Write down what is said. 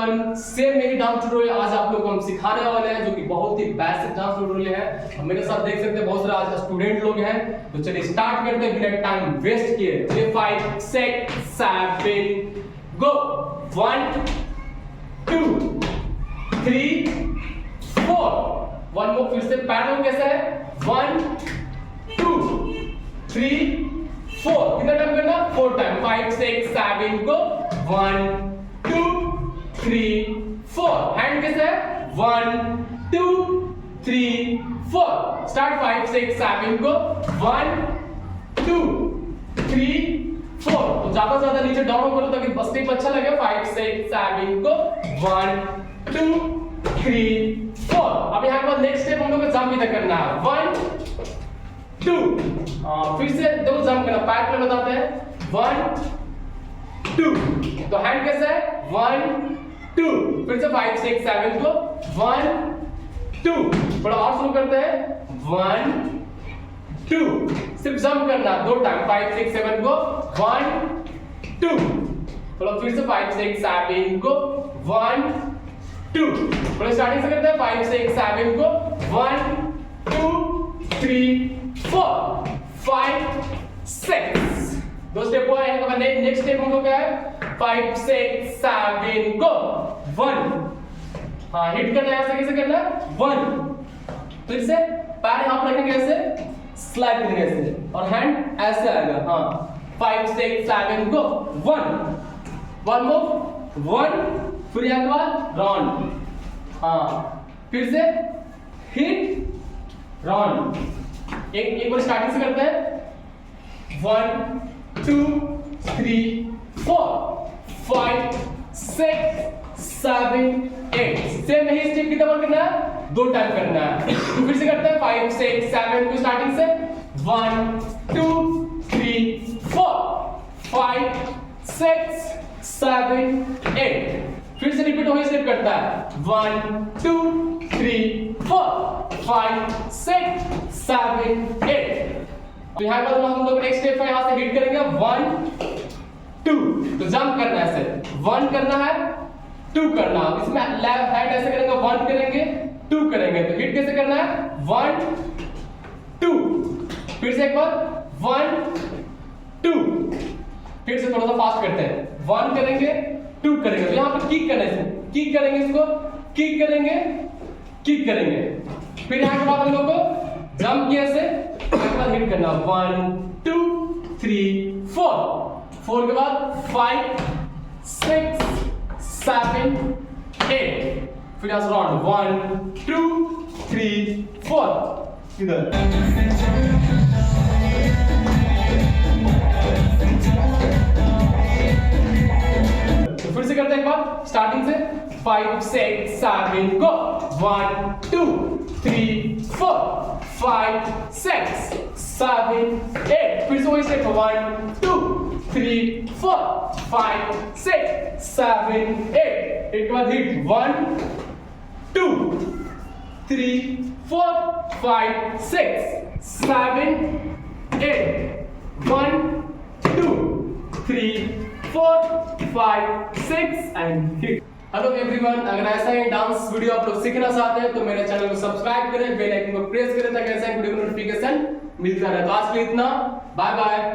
Everyone, same मेरी dance tutorial आज आप लोगों को हम सिखाने वाले हैं, जो कि बहुत ही बेसिक डांस ट्यूटोरियल है। और मेरे साथ देख सकते हैं बहुत सारे आज स्टूडेंट लोग हैं। तो चलिए स्टार्ट करते हैं बिना टाइम वेस्ट किए। चलिए 5 6 7 गो। 1 2 3 4। वन मोर, फिर से पैटर्न कैसा है? 1 2 3 4। कितना टाइम करना? 4 टाइम। 5 6 7 गो। 1 2 3 4। हैंड कैसे है? 1 2 3 4। स्टार्ट। 5 6 7 गो। 1 2 3 4। तो ज्यादा से ज्यादा नीचे डाउन करो ताकि स्टेप अच्छा लगे। 5 6 7 गो। 1 2 3 4। अब यहाँ पर नेक्स्ट स्टेप हम लोग को जंप भी करना है। 1 2। फिर से दो जंप करना। पैर पे बताते हैं। 1 2। तो हैंड कैसा है? 1 2। फिर से 5 6 7 को। 1 2। थोड़ा और शुरू करते हैं। 1 2। सिर्फ जंप करना दो टाइम। 5 6 7 को। 1 2। थोड़ा फिर से 5 6 7 को। 1 2। थोड़ा स्टार्टिंग से करते हैं। 5 6 7 को। 1 2 3 4 5 6। दो स्टेप हुआ है। नेक्स्ट स्टेप हम लोग क्या है? 5 6 7 गो। 1। हाँ, हिट करना है। ऐसे कैसे करना है? 1। फिर से पैर यहां पर रखेंगे, ऐसे स्लाइड करेंगे ऐसे, और हैंड ऐसे आएगा। हाँ, 5 6 7 गो। 1 वन मोर। 1। फिर यहां के बाद राउंड। हाँ, फिर से हिट राउंड। एक बार स्टार्टिंग से करते हैं। 1 2 3 4 5 6 7 8। सेम यही स्टेप कितना बार करना है? दो टाइम करना है। फिर से करते हैं। 5 6 7 को स्टार्टिंग से। 1 2 3 4 5 6 7 8। फिर से रिपीट वही स्टेप करता है। 1 2 3 4 5 6 7 8। तो यहाँ पर हम लोग नेक्स्ट स्टेप है, यहाँ से हिट करेंगे। 1 2। तो जंप करना है ऐसे। 1 करना है, 2 करना है। इसमें लेफ्ट हैंड ऐसे करेंगे। 1 करेंगे, 2 करेंगे। तो हिट कैसे करना है? 1 2। फिर से एक बार 1 2। फिर से थोड़ा सा फास्ट करते हैं। 1 करेंगे, 2 करेंगे। तो यहाँ पर किक करना है। किक करेंगे, इसको किक करेंगे, किक करेंगे। फिर यहाँ के बाद हम लोग को जंप किया से हिट करना। 1 2 3 4। 4 के बाद 5 6 7 8। फिर यहाँ से राउंड। 1 2 3 4। इधर तो फिर से करते हैं एक बार स्टार्टिंग से। 5 6 7 गो। 1 2 3 4 5 6 7 8। फिर से वही स्टेप। 1 2 3 4 5 6 7 8। एक बाद hit. 1 2 3 4 5 6 7 8। 1 2 3 4 5 6 and hit. Hello everyone, अगर ऐसा ही डांस वीडियो आप लोग सीखना चाहते हैं तो मेरे चैनल को सब्सक्राइब करें, बेल आइकन को प्रेस करें ताकि ऐसा वीडियो नोटिफिकेशन मिलता रहे। तो आज के लिए इतना। Bye bye.